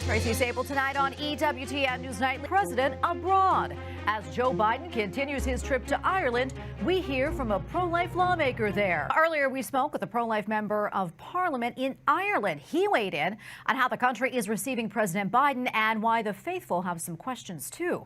Tracy Sable tonight on EWTN News Nightly. President abroad. As Joe Biden continues his trip to Ireland, we hear from a pro-life lawmaker there. Earlier, we spoke with a pro-life member of parliament in Ireland. He weighed in on how the country is receiving President Biden and why the faithful have some questions, too.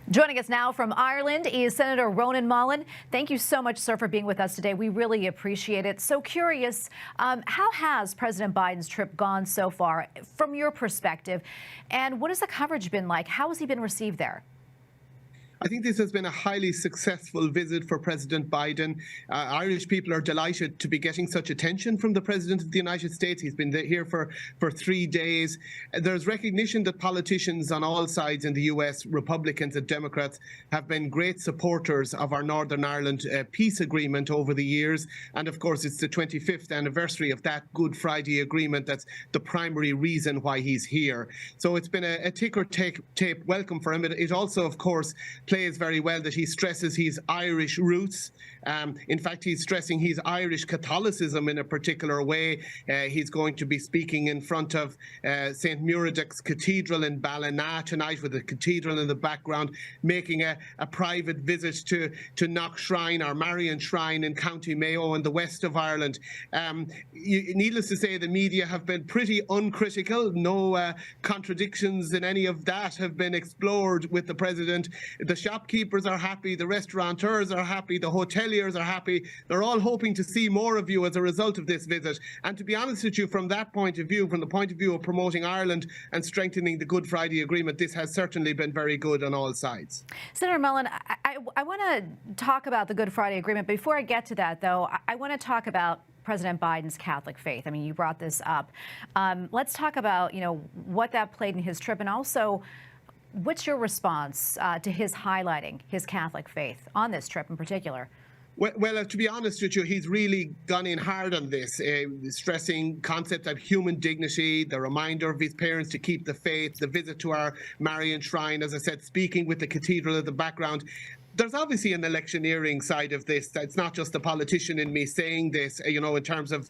Joining us now from Ireland is Senator Ronan Mullen. Thank you so much, sir, for being with us today. We really appreciate it. So curious, how has President Biden's trip gone so far from your perspective? And what has the coverage been like? How has he been received there? I think this has been a highly successful visit for President Biden. Irish people are delighted to be getting such attention from the President of the United States. He's been here for 3 days. There's recognition that politicians on all sides in the US, Republicans and Democrats, have been great supporters of our Northern Ireland peace agreement over the years. And of course, it's the 25th anniversary of that Good Friday Agreement. That's the primary reason why he's here. So it's been a ticker-tape welcome for him. It also, of course, plays very well that he stresses his Irish roots. In fact, he's stressing his Irish Catholicism in a particular way. He's going to be speaking in front of St. Muradach's Cathedral in Ballina tonight, with the cathedral in the background, making a private visit to Knockshrine, our Marian Shrine in County Mayo in the west of Ireland. Needless to say, the media have been pretty uncritical. No contradictions in any of that have been explored with the President. The shopkeepers are happy, the restaurateurs are happy, the hoteliers are happy. They're all hoping to see more of you as a result of this visit. And to be honest with you, from that point of view, from the point of view of promoting Ireland and strengthening the Good Friday Agreement, this has certainly been very good on all sides. Senator Mullen, I want to talk about the Good Friday Agreement. Before I get to that, though, I want to talk about President Biden's Catholic faith. I mean, you brought this up. Let's talk about, what that played in his trip, and also what's your response to his highlighting his Catholic faith on this trip in particular? Well, to be honest with you, he's really gone in hard on this, stressing concepts of human dignity, the reminder of his parents to keep the faith, the visit to our Marian Shrine, as I said, speaking with the cathedral in the background. There's obviously an electioneering side of this. It's not just the politician in me saying this, in terms of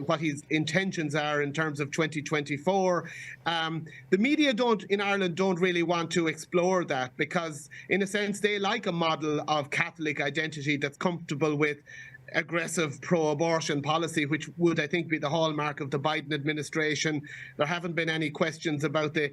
what his intentions are in terms of 2024. The media in Ireland don't really want to explore that because, in a sense, they like a model of Catholic identity that's comfortable with aggressive pro-abortion policy, which would, I think, be the hallmark of the Biden administration. There haven't been any questions about the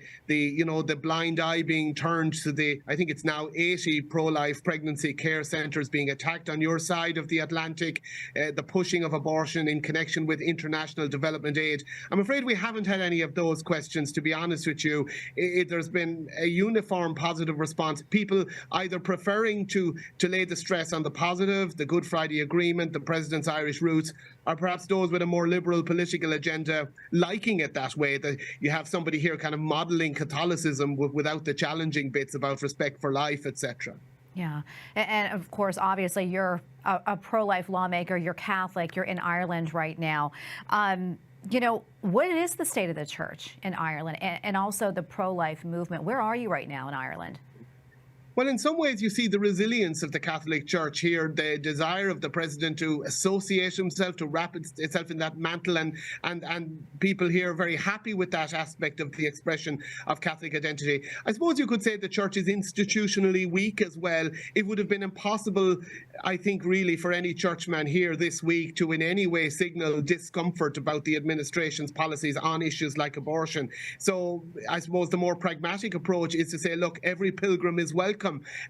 blind eye being turned to I think it's now 80 pro-life pregnancy care centres being attacked on your side of the Atlantic, the pushing of abortion in connection with international development aid. I'm afraid we haven't had any of those questions, to be honest with you. There's been a uniform positive response. People either preferring to lay the stress on the positive, the Good Friday Agreement, the President's Irish roots, or perhaps those with a more liberal political agenda liking it that way, that you have somebody here kind of modelling Catholicism without the challenging bits about respect for life, etc. Yeah. And of course, obviously, you're a pro-life lawmaker, you're Catholic, you're in Ireland right now. What is the state of the church in Ireland and also the pro-life movement? Where are you right now in Ireland? Well, in some ways, you see the resilience of the Catholic Church here, the desire of the President to associate himself, to wrap itself in that mantle, and people here are very happy with that aspect of the expression of Catholic identity. I suppose you could say the Church is institutionally weak as well. It would have been impossible, I think, really, for any churchman here this week to in any way signal discomfort about the administration's policies on issues like abortion. So I suppose the more pragmatic approach is to say, look, every pilgrim is welcome.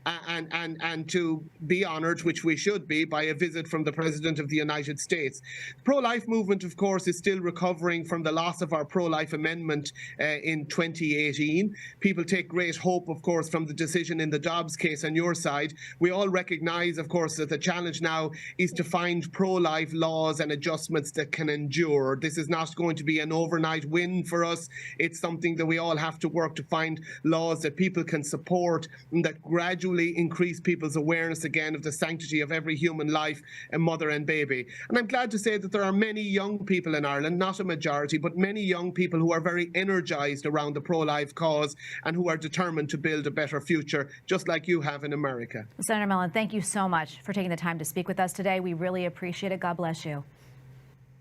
And to be honoured, which we should be, by a visit from the President of the United States. The pro-life movement, of course, is still recovering from the loss of our pro-life amendment in 2018. People take great hope, of course, from the decision in the Dobbs case on your side. We all recognise, of course, that the challenge now is to find pro-life laws and adjustments that can endure. This is not going to be an overnight win for us. It's something that we all have to work to find laws that people can support and that gradually increase people's awareness again of the sanctity of every human life, and mother and baby. And I'm glad to say that there are many young people in Ireland, not a majority, but many young people who are very energised around the pro-life cause and who are determined to build a better future, just like you have in America. Senator Mullen, thank you so much for taking the time to speak with us today. We really appreciate it. God bless you.